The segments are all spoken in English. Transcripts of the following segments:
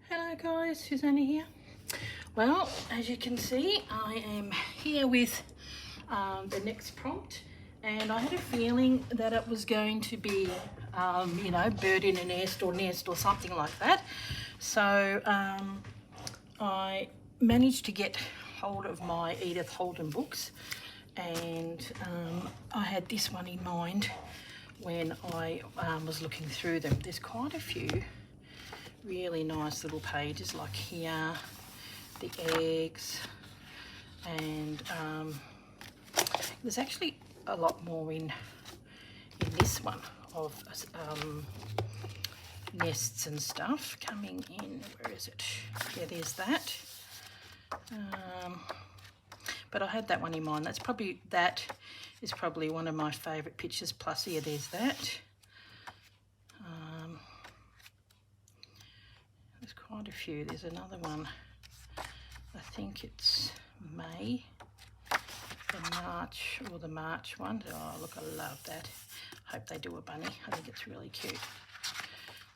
Hello guys, Susanna here. Well, as you can see, I am here with the next prompt, and I had a feeling that it was going to be, bird in a nest or something like that. So I managed to get hold of my Edith Holden books, and I had this one in mind when I was looking through them. There's quite a few really nice little pages, like here, the eggs, and there's actually a lot more in this one of nests and stuff coming in. Where is it? Yeah, there's that. But I had that one in mind. That is probably one of my favourite pictures. Plus, here, there's that. There's quite a few. There's another one. I think it's May, the March one. Oh, look, I love that. Hope they do a bunny. I think it's really cute.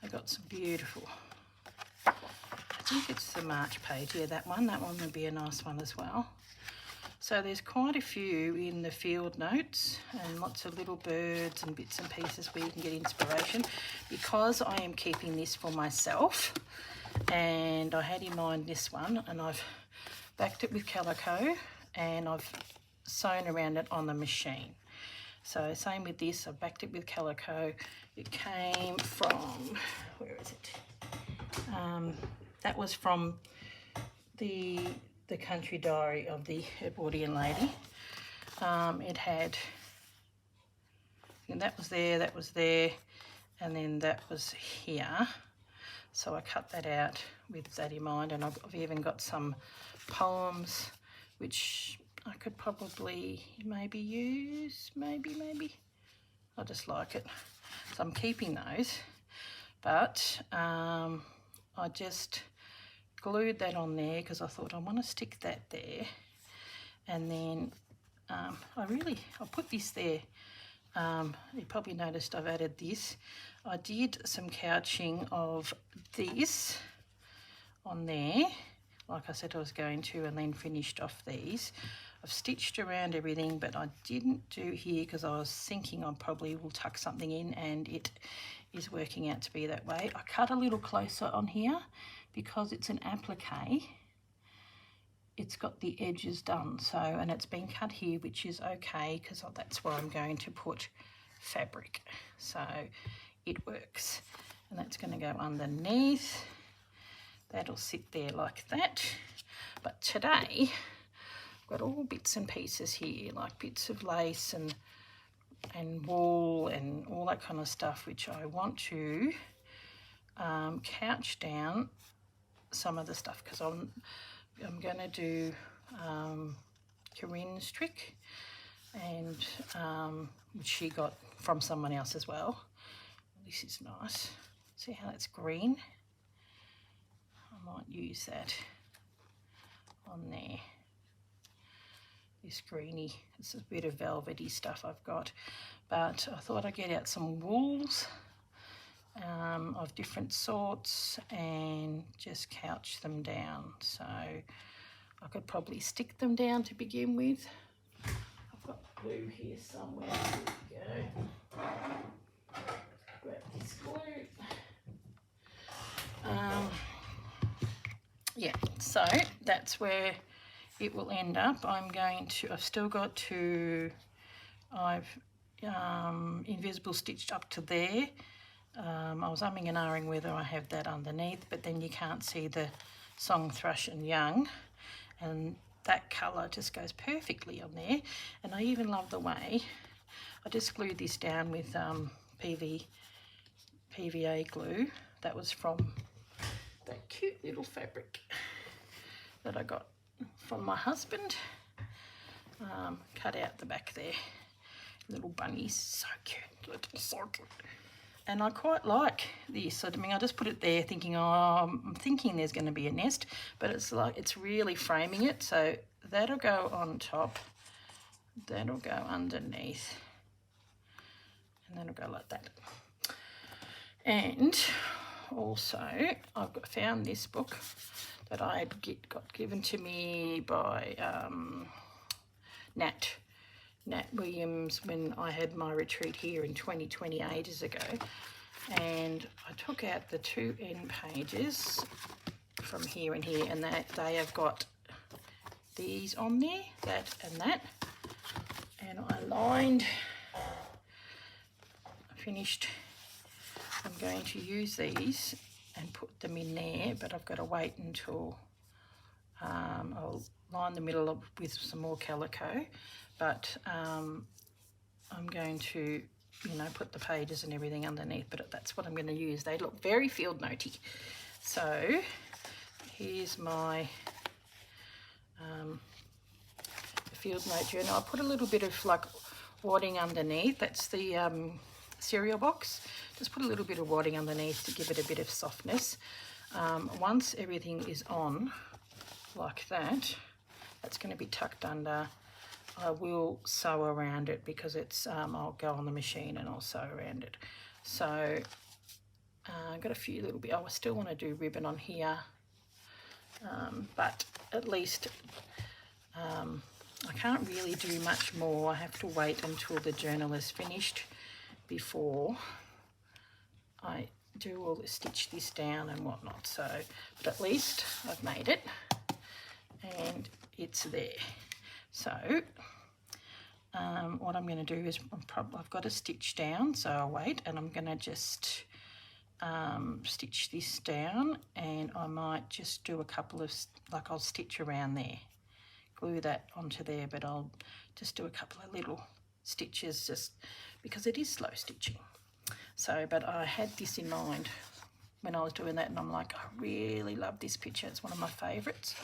I got some beautiful. I think it's the March page. Yeah, that one. That one would be a nice one as well. So there's quite a few in the field notes, and lots of little birds and bits and pieces where you can get inspiration. Because I am keeping this for myself, and I had in mind this one, and I've backed it with calico, and I've sewn around it on the machine. So same with this, I've backed it with calico. It came from, where is it? That was from the Country Diary of the Edwardian Lady. It had, and that was there, and then that was here. So I cut that out with that in mind, and I've even got some poems which I could probably maybe use, maybe. I just like it. So I'm keeping those, but I just glued that on there because I thought I want to stick that there. And then I'll put this there. You probably noticed I've added this. I did some couching of this on there, like I said I was going to, and then finished off these. I've stitched around everything, but I didn't do here because I was thinking I probably will tuck something in, and it is working out to be that way. I cut a little closer on here because it's an applique. It's got the edges done, so, and it's been cut here, which is okay because that's where I'm going to put fabric, so it works. And that's going to go underneath. That'll sit there like that. But today I've got all bits and pieces here, like bits of lace and wool and all that kind of stuff, which I want to couch down some of the stuff, because I'm going to do Corinne's trick, and which she got from someone else as well. This is nice. See how it's green? I might use that on there. This greeny, it's a bit of velvety stuff I've got, but I thought I'd get out some wools of different sorts and just couch them down. So I could probably stick them down to begin with. I've got glue here somewhere. There we go. Grab this glue. Yeah, so that's where it will end up. I've still got to, I've invisible stitched up to there. I was umming and ahhing whether I have that underneath, but then you can't see the song thrush and young, and that colour just goes perfectly on there. And I even love the way I just glued this down with PVA glue. That was from that cute little fabric that I got from my husband. Cut out the back there, little bunnies, so cute, so cute. And I quite like this. I mean, I just put it there thinking, oh, I'm thinking there's going to be a nest, but it's really framing it. So that'll go on top, that'll go underneath, and then it'll go like that. And also I've found this book that I got given to me by Nat Williams when I had my retreat here in 2020, ages ago, and I took out the 2 end pages from here and here, and they have got these on there, that and that, and I lined, finished. I'm going to use these and put them in there, but I've got to wait until I'll line the middle with some more calico, but I'm going to, you know, put the pages and everything underneath, but that's what I'm going to use. They look very field notey. So here's my field note journal. I put a little bit of like wadding underneath. That's the cereal box. Just put a little bit of wadding underneath to give it a bit of softness. Once everything is on like that, that's going to be tucked under. I will sew around it because it's I'll go on the machine and I'll sew around it. So I've got a few little bit. I still want to do ribbon on here, but at least I can't really do much more. I have to wait until the journal is finished before I do all stitch this down and whatnot. So, but at least I've made it and it's there. So what I'm going to do is I've got to stitch down, so I'll wait, and I'm going to just stitch this down, and I might just do a couple of, like I'll stitch around there, glue that onto there, but I'll just do a couple of little stitches just because it is slow stitching. So, but I had this in mind when I was doing that, and I'm like, I really love this picture. It's one of my favourites.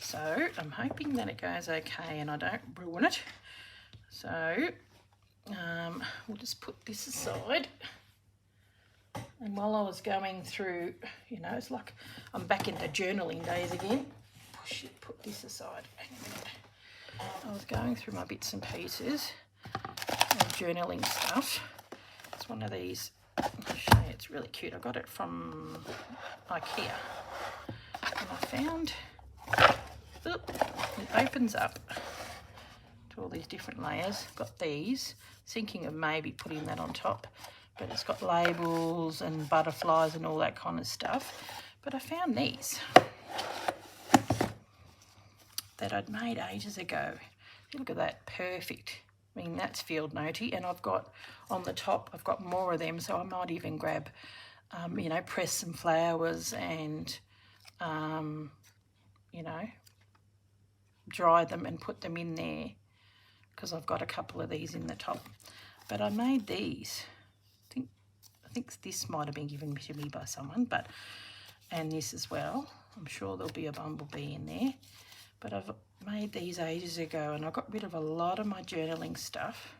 So I'm hoping that it goes okay and I don't ruin it. So we'll just put this aside. And while I was going through, you know, it's like I'm back into journaling days again. Put this aside. Hang on a minute. I was going through my bits and pieces of journaling stuff. It's one of these. I'll show you. It's really cute. I got it from IKEA. And I found, it opens up to all these different layers. Got these, thinking of maybe putting that on top, but it's got labels and butterflies and all that kind of stuff. But I found these that I'd made ages ago. Look at that, perfect. I mean, that's field notey, and I've got on the top, I've got more of them, so I might even grab, you know, press some flowers and, you know, dry them and put them in there because I've got a couple of these in the top. But I made these. I think this might have been given to me by someone, but, and this as well. I'm sure there'll be a bumblebee in there. But I've made these ages ago, and I got rid of a lot of my journaling stuff.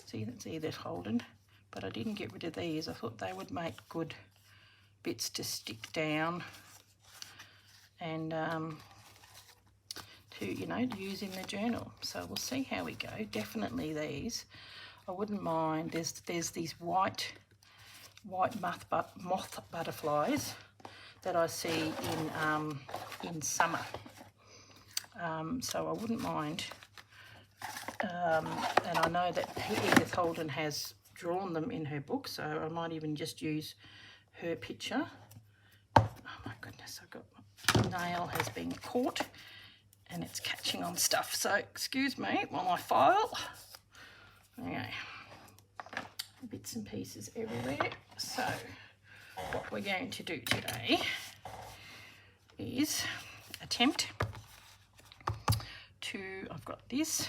See, that's Edith Holden, but I didn't get rid of these. I thought they would make good bits to stick down and to, you know, use in the journal. So we'll see how we go. Definitely these. I wouldn't mind. There's these white moth butterflies that I see in summer. So I wouldn't mind, and I know that Edith Holden has drawn them in her book, so I might even just use her picture. Oh my goodness, my nail has been caught and it's catching on stuff, so excuse me while I file. Okay, bits and pieces everywhere. So what we're going to do today is attempt to, I've got this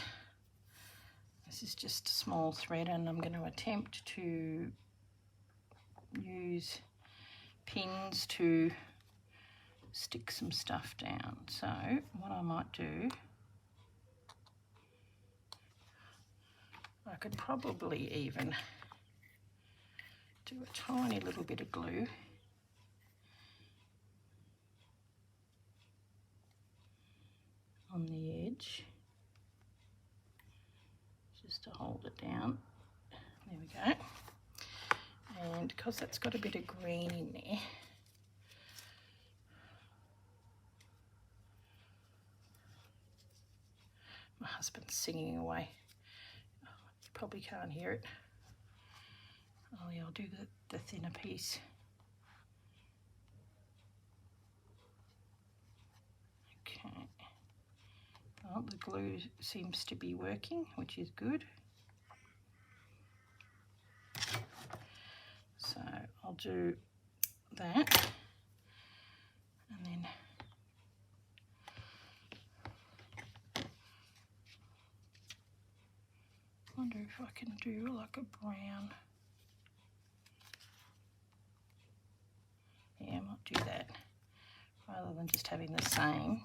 is just a small thread, and I'm going to attempt to use pins to stick some stuff down. So what I might do, I could probably even do a tiny little bit of glue on the edge just to hold it down. There we go. And because that's got a bit of green in there. My husband's singing away. Oh, you probably can't hear it. Oh yeah, I'll do the thinner piece. Okay. Well, the glue seems to be working, which is good. So I'll do that, and then I wonder if I can do like a brown. Yeah, I might do that rather than just having the same.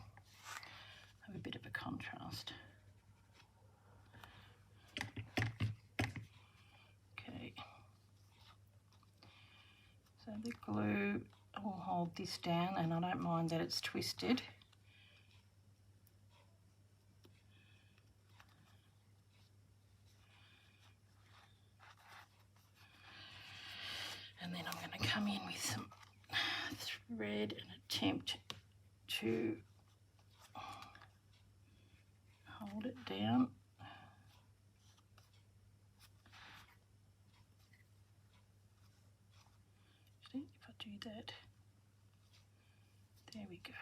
Have a bit of a contrast. Okay. So the glue will hold this down, and I don't mind that it's twisted. And then I'm going to come in with some thread and attempt to hold it down. If I do that, there we go.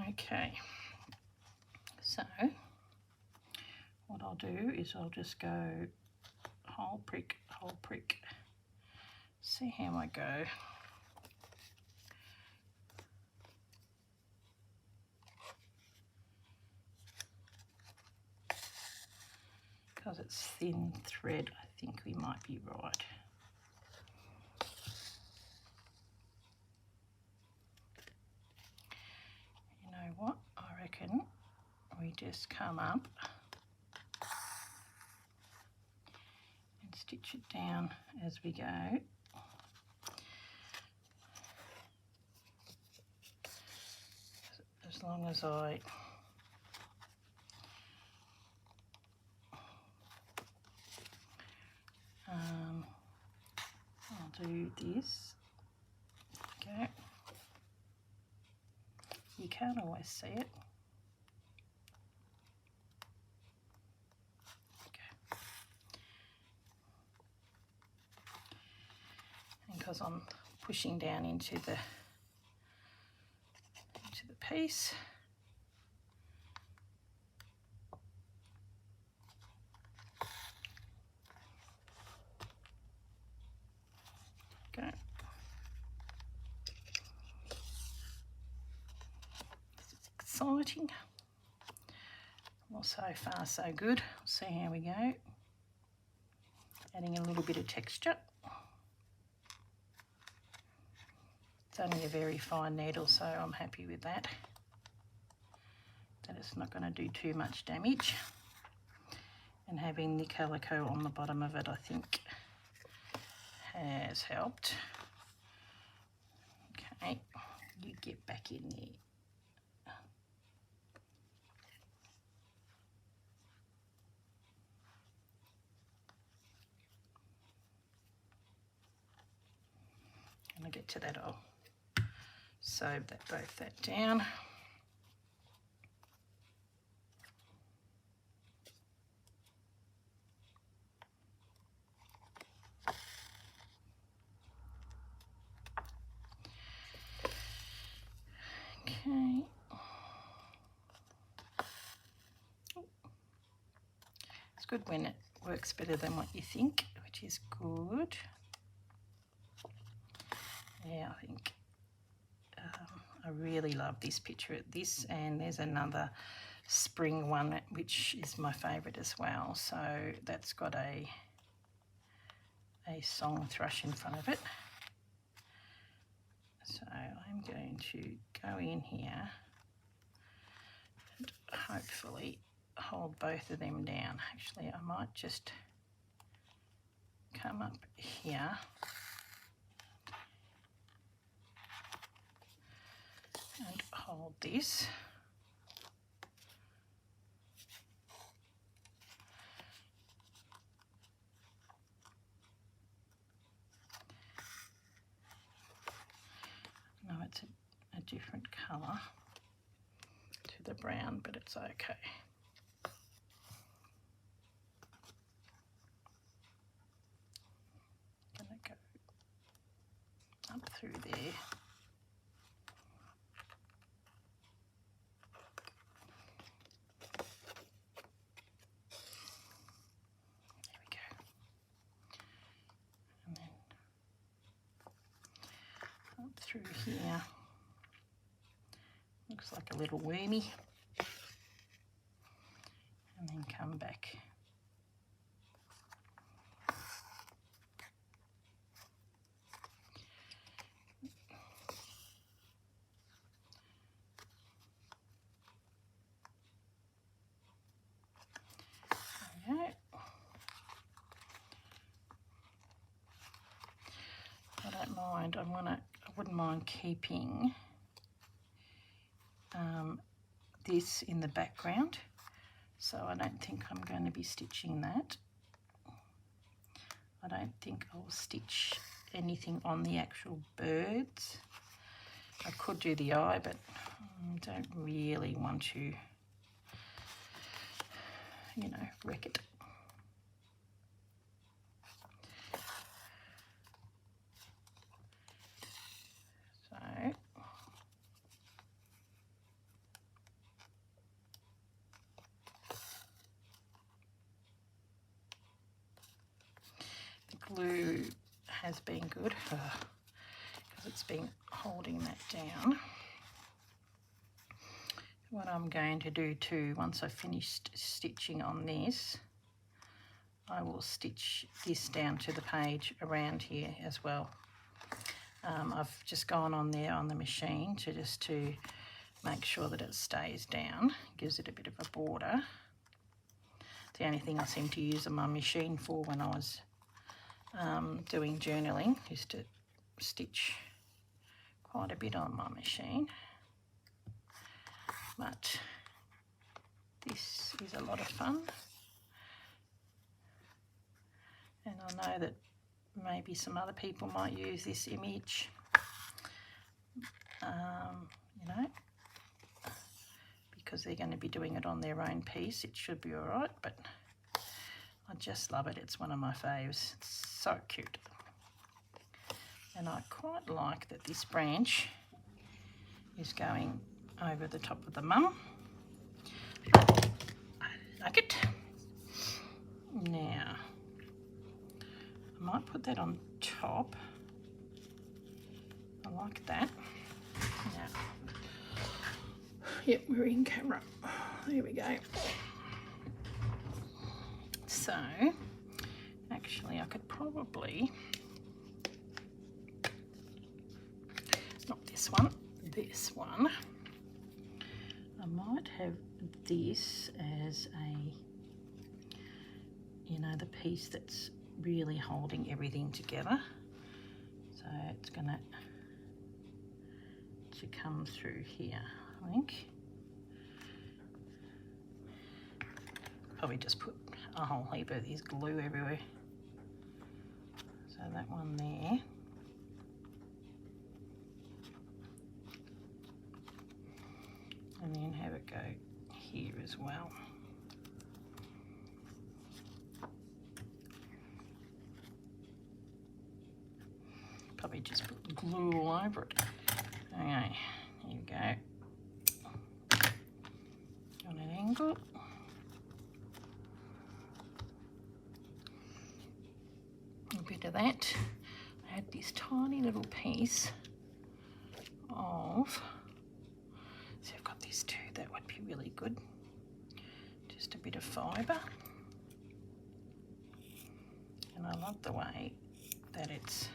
Okay, so what I'll do is I'll just go whole prick, see how I go. Because it's thin thread, I think we might be right. You know what, I reckon we just come up and stitch it down as we go. As long as I'll do this. Okay. You can't always see it. Okay. And because I'm pushing down into the piece. Okay. This is exciting. Well, so far so good. We'll see how we go. Adding a little bit of texture. It's only a very fine needle, so I'm happy with that. That it's not going to do too much damage. And having the calico on the bottom of it, I think, has helped. Okay, you get back in there. When I get to that, I'll sew both that down. Okay. It's good when it works better than what you think, which is good. Yeah, I think I really love this picture. This, and there's another spring one which is my favourite as well. So that's got a song thrush in front of it. So I'm going to go in here and hopefully hold both of them down. Actually, I might just come up here and hold this. No, it's a different colour to the brown, but it's okay. Gonna go up through there. There we go. And then up through here. Looks like a little wormy. And then come back. I don't mind. I wouldn't mind keeping this in the background, so I don't think I'm going to be stitching that. I don't think I'll stitch anything on the actual birds. I could do the eye, but I don't really want to, you know, wreck it. So the glue has been good because it's been holding that down. What I'm going to do too, once I've finished stitching on this, I will stitch this down to the page around here as well. I've just gone on there on the machine to make sure that it stays down, gives it a bit of a border. The only thing I seem to use my machine for when I was doing journaling is to stitch quite a bit on my machine. But this is a lot of fun, and I know that maybe some other people might use this image, you know, because they're going to be doing it on their own piece. It should be all right, but I just love it. It's one of my faves. It's so cute, and I quite like that this branch is going over the top of the mum. I like it. Now, I might put that on top. I like that. Now, yep, we're in camera. There we go. So, actually, I could probably, not this one, this one. I might have this as a, you know, the piece that's really holding everything together. So it's gonna to come through here, I think. Probably just put a whole heap of this glue everywhere. So that one there. And then have it go here as well. Probably just put glue all over it. Okay, here we go. On an angle. A bit of that. I had this tiny little piece of, so I've got this too, that would be really good. Just a bit of fibre. And I love the way that it's,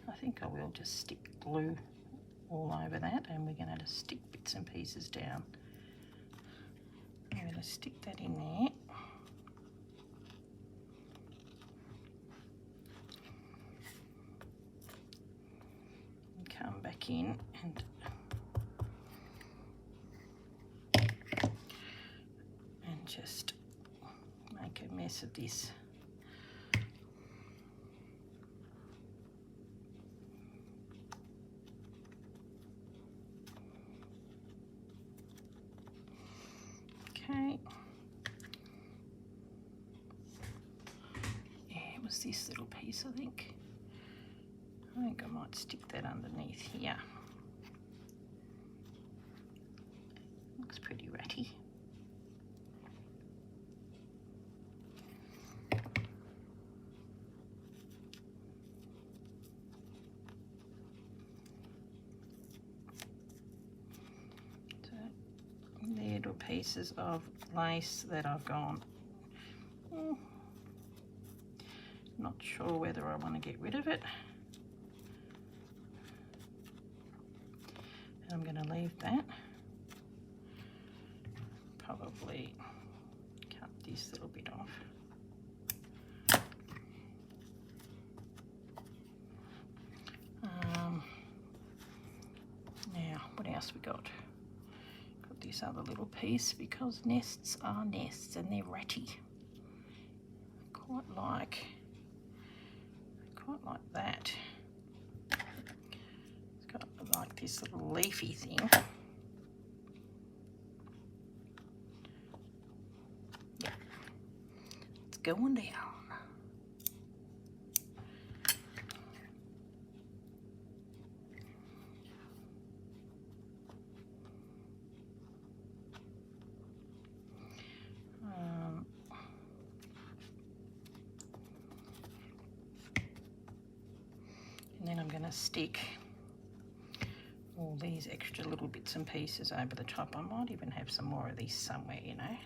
I think I will just stick glue all over that, and we're going to stick bits and pieces down. I'm going to stick that in there. back in and just make a mess of this. Okay. Yeah, it was this little piece, I think. I think I might stick that underneath here. Looks pretty ratty. Little pieces of lace that I've gone, not sure whether I want to get rid of it. I'm going to leave that. Probably cut this little bit off. Now, what else we got? This other little piece, because nests are nests and they're ratty. Quite like that. It's got like this little leafy thing. Yeah, it's going down. And then I'm going to stick all these extra little bits and pieces over the top. I might even have some more of these somewhere, you know.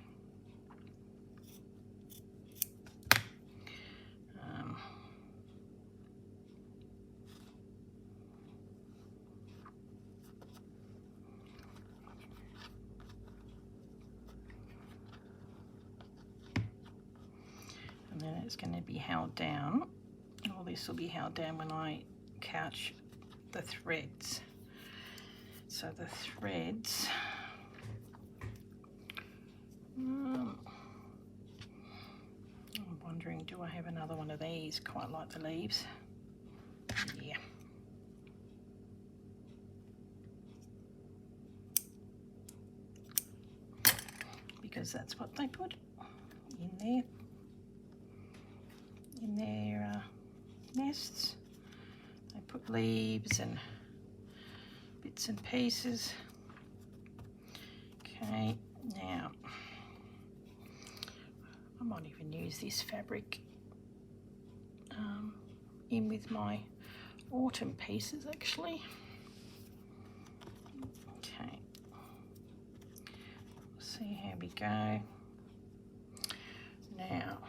And then it's going to be held down. All this will be held down when I couch the threads. So the threads, I'm wondering, do I have another one of these? Quite like the leaves. Yeah. Because that's what they put in their nests. They put leaves and bits and pieces. Okay, now I might even use this fabric in with my autumn pieces actually. Okay, see how we go. Now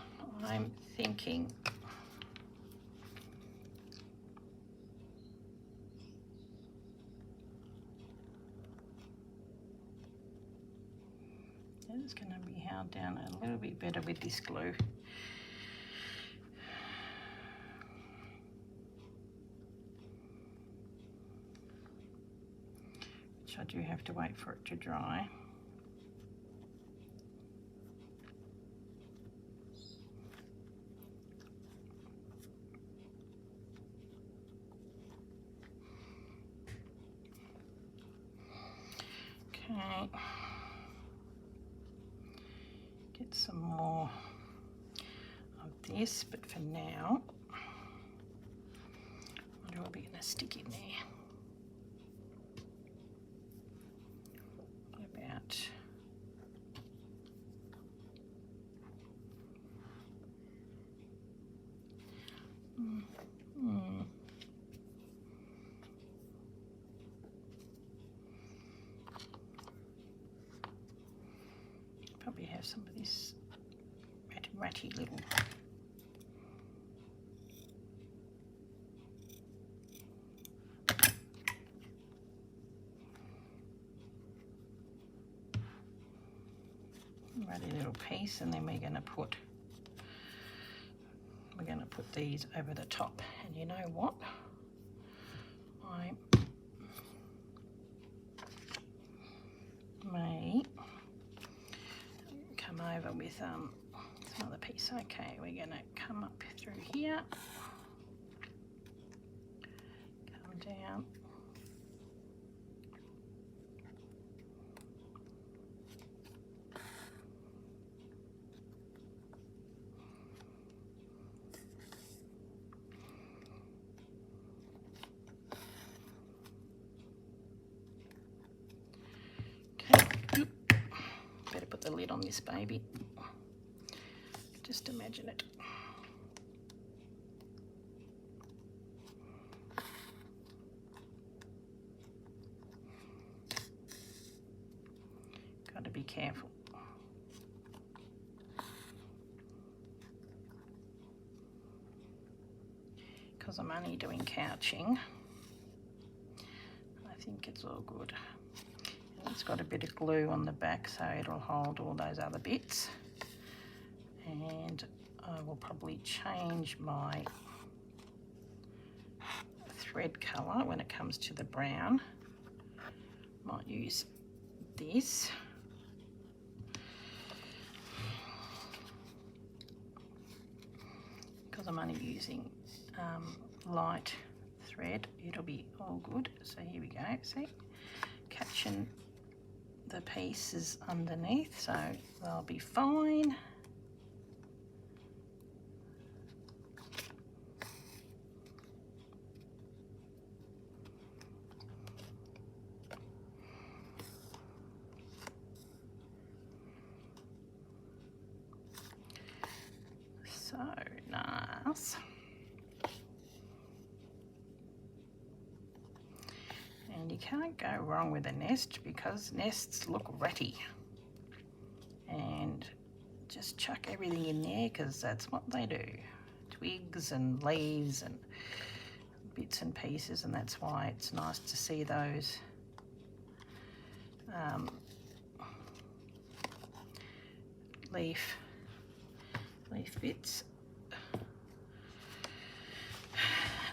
I'm thinking it's going to be held down a little bit better with this glue. Which I do have to wait for it to dry. Okay. Get some more of this, but for now, what are we going to stick in there? What about probably have some of this ratty little piece, and then we're going to put these over the top. And you know what? I'm over with some other piece. Okay, we're going to come up through here, come down. Okay, better put the lid on this baby. Just imagine it. Got to be careful. Because I'm only doing couching, I think it's all good. And it's got a bit of glue on the back, so it'll hold all those other bits. And I will probably change my thread colour when it comes to the brown. Might use this. Because I'm only using light thread, it'll be all good. So here we go, see? Catching the pieces underneath, so they'll be fine. So nice. And you can't go wrong with a nest because nests look ratty. And just chuck everything in there because that's what they do. Twigs and leaves and bits and pieces, and that's why it's nice to see those leaf bits. And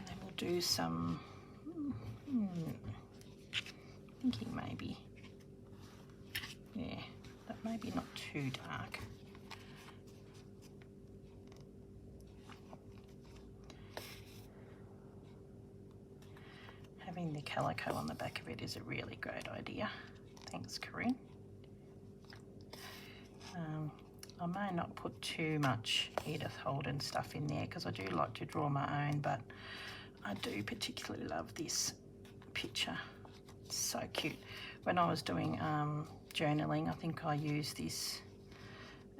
then we'll do some thinking maybe, yeah, that maybe not too dark. Having the calico on the back of it is a really great idea. Thanks, Corinne. I may not put too much Edith Holden stuff in there because I do like to draw my own, but I do particularly love this picture. It's so cute. When I was doing journaling, I think I used this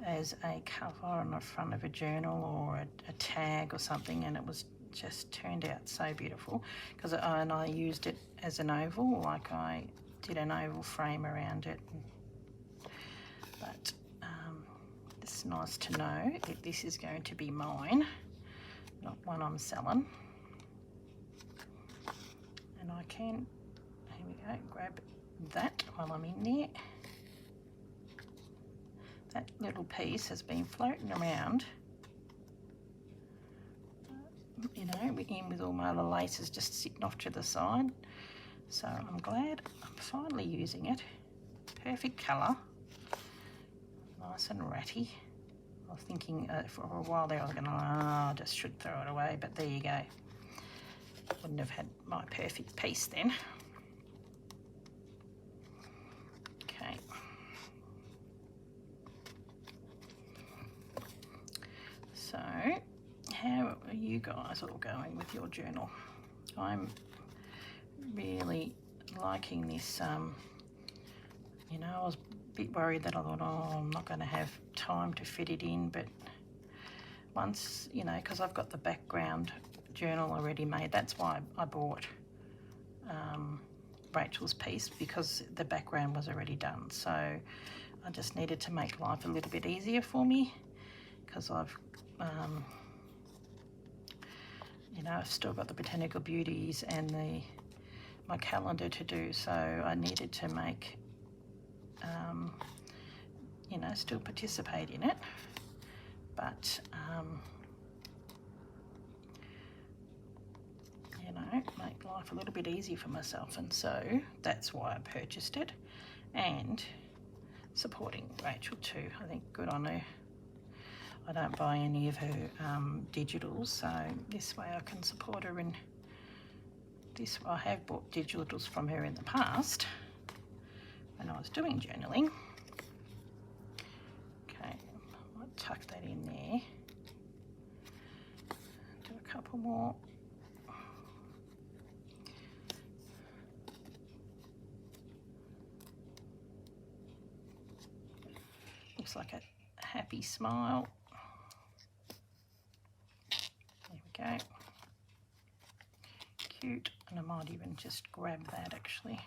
as a cover on the front of a journal or a tag or something, and it was just turned out so beautiful because I used it as an oval, like I did an oval frame around it. But it's nice to know that this is going to be mine, not one I'm selling. And I can, here we go, grab that while I'm in there. That little piece has been floating around, you know, in with all my other laces just sitting off to the side. So I'm glad I'm finally using it. Perfect colour. Nice and ratty. I was thinking for a while there I was going to, I just should throw it away, but there you go. Wouldn't have had my perfect piece then. Okay. So, how are you guys all going with your journal? I'm really liking this. You know, I was bit worried that I thought, oh, I'm not going to have time to fit it in, but once, you know, because I've got the background journal already made, that's why I bought Rachel's piece, because the background was already done. So I just needed to make life a little bit easier for me because I've you know, I've still got the Botanical Beauties and my calendar to do, so I needed to make you know, still participate in it, but you know, make life a little bit easier for myself, and so that's why I purchased it. And supporting Rachel too. I think good on her. I don't buy any of her digitals, so this way I can support her in this. I have bought digitals from her in the past when I was doing journaling. Okay, I might tuck that in there. Do a couple more. Looks like a happy smile. There we go. Cute. And I might even just grab that actually.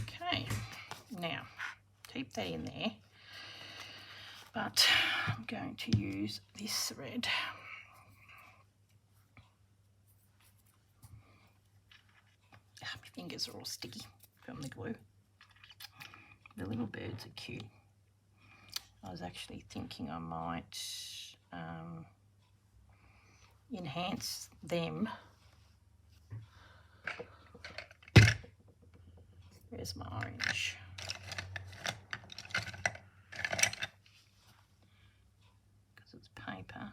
Okay, now keep that in there, but I'm going to use this thread. My fingers are all sticky from the glue. The little birds are cute. I was actually thinking I might enhance them. Where's my orange? Because it's paper.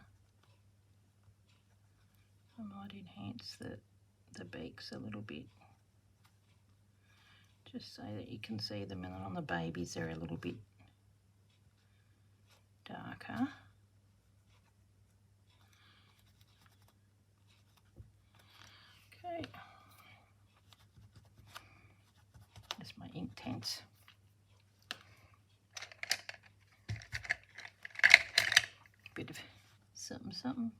I might enhance the beaks a little bit, just so that you can see them, and on the babies they're a little bit darker. Okay, that's my Inktense. Bit of something something.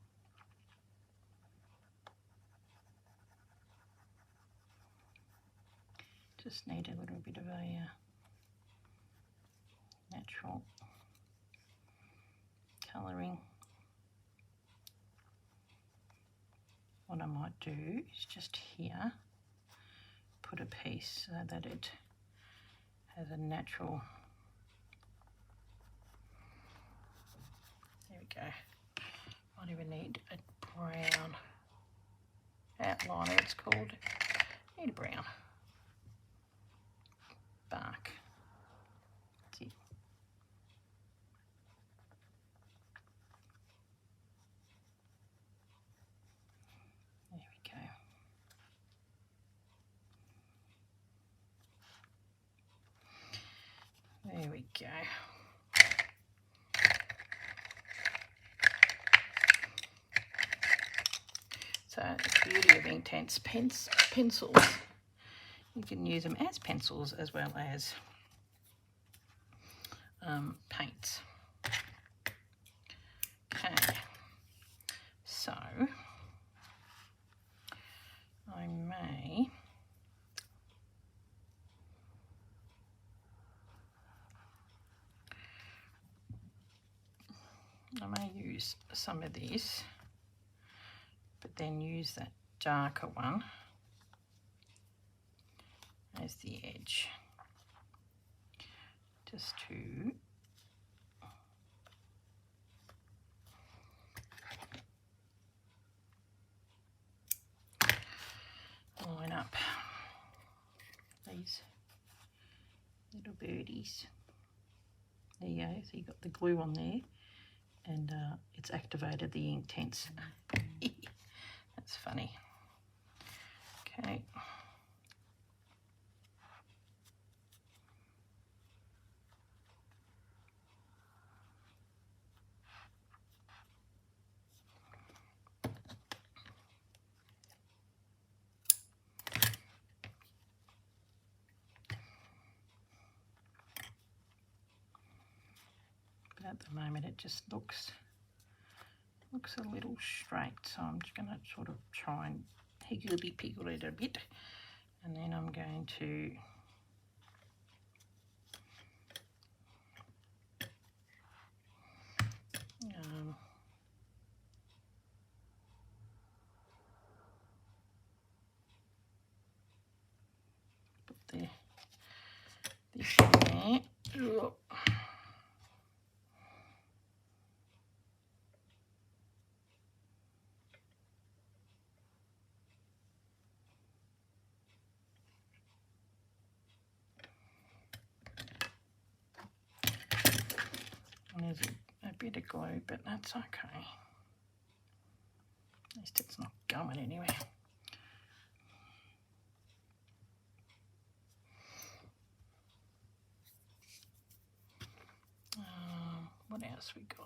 Just need a little bit of a natural colouring. What I might do is just here put a piece so that it has a natural. There we go. Might even need a brown outliner, it's called. Need a brown bark. That's it. There we go. There we go. So the beauty of Inktense pencils, you can use them as pencils as well as paints. Okay, so I may use some of this, but then use that darker one as the edge, just to line up these little birdies. There you go, so you got the glue on there, and it's activated the Inktense. That's funny. Okay. But at the moment it just looks a little straight, so I'm just going to sort of try and higgledy-piggle it a bit, and then I'm going to put this in there. Ooh. bit of glue, but that's okay. At least it's not going anywhere. What else we got?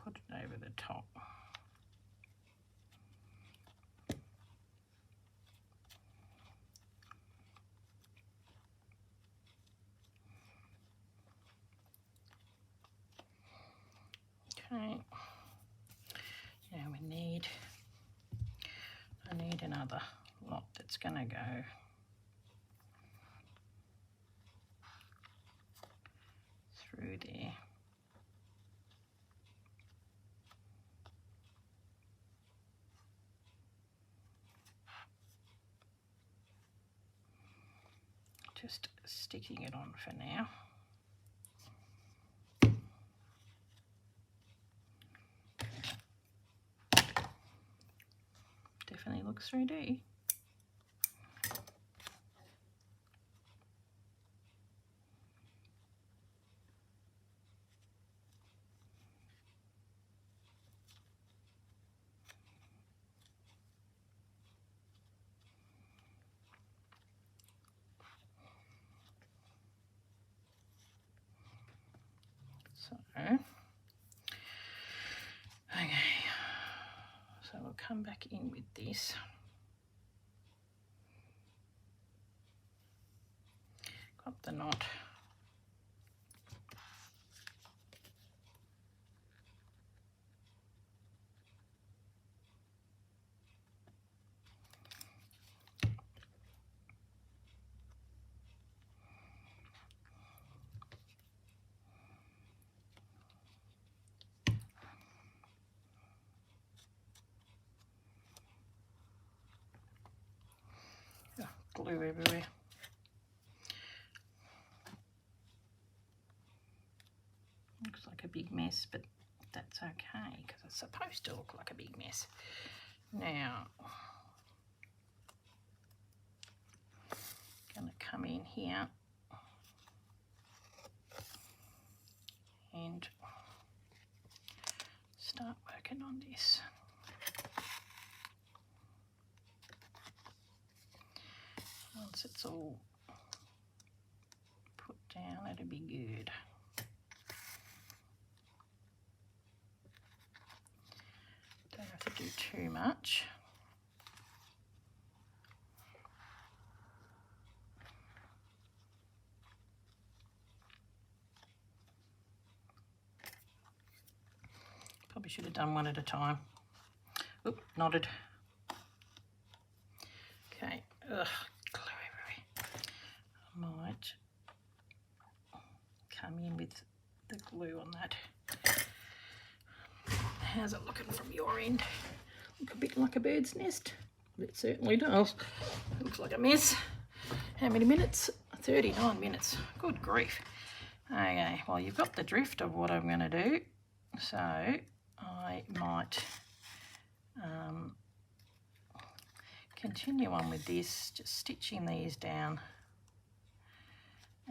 Put it over the top. Okay. Now I need another lot that's going to go through there. Just sticking it on for now. Definitely looks 3D. So, okay, so we'll come back in with this. Got the knot. Glue everywhere. Looks like a big mess, but that's okay because it's supposed to look like a big mess. Now, going to come in here and start working on this. Once it's all put down, it'll be good. Don't have to do too much. Probably should have done one at a time. Oop, knotted. Okay, ugh, glue everywhere. I might come in with the glue on that. How's it looking from your end? Look a bit like a bird's nest. It certainly does. Looks like a mess. How many minutes? 39 minutes. Good grief. Okay, well, you've got the drift of what I'm going to do. So I might continue on with this, just stitching these down,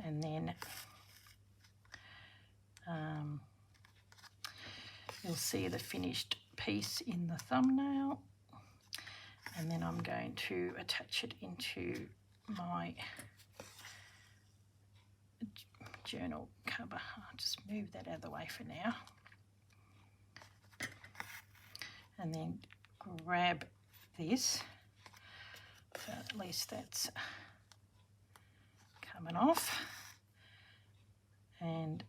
and then you'll see the finished piece in the thumbnail, and then I'm going to attach it into my journal cover. I'll just move that out of the way for now, and then grab this, so at least that's coming off and,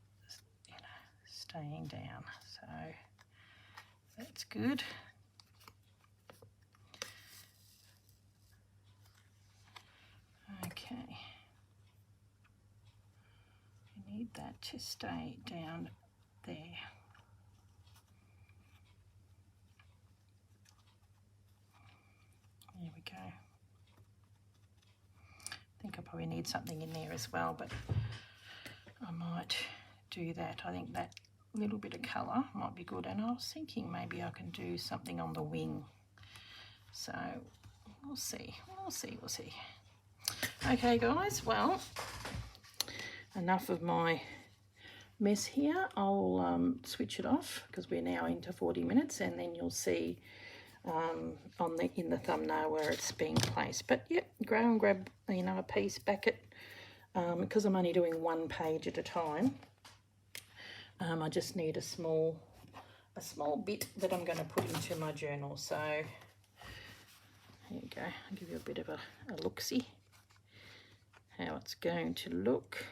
you know, staying down. So that's good. need that to stay down there. There we go. I think I probably need something in there as well, but I might do that. I think that little bit of colour might be good, and I was thinking maybe I can do something on the wing. So we'll see. Okay guys, well, enough of my mess here. I'll switch it off because we're now into 40 minutes, and then you'll see in the thumbnail where it's being placed. But yep, go and grab, you know, a piece, back it, because I'm only doing one page at a time. I just need a small bit that I'm going to put into my journal. So here you go. I'll give you a bit of a look-see how it's going to look.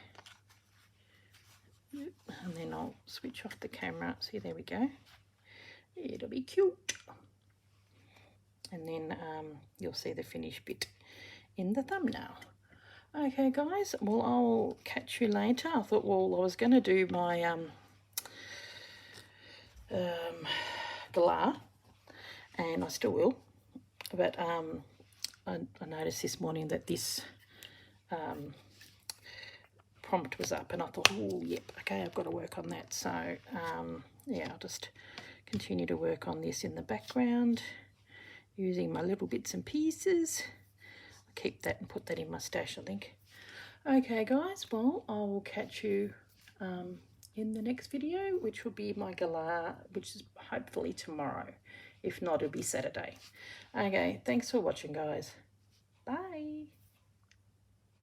And then I'll switch off the camera. See, there we go. It'll be cute. And then you'll see the finished bit in the thumbnail. Okay guys, well, I'll catch you later. I thought, well, I was going to do my galah, and I still will, but I noticed this morning that this prompt was up, and I thought, oh yep, okay, I've got to work on that. So yeah, I'll just continue to work on this in the background using my little bits and pieces. I'll keep that and put that in my stash, I think. Okay guys, well, I will catch you in the next video, which will be my galah, which is hopefully tomorrow. If not, it'll be Saturday. Okay, thanks for watching guys. Bye.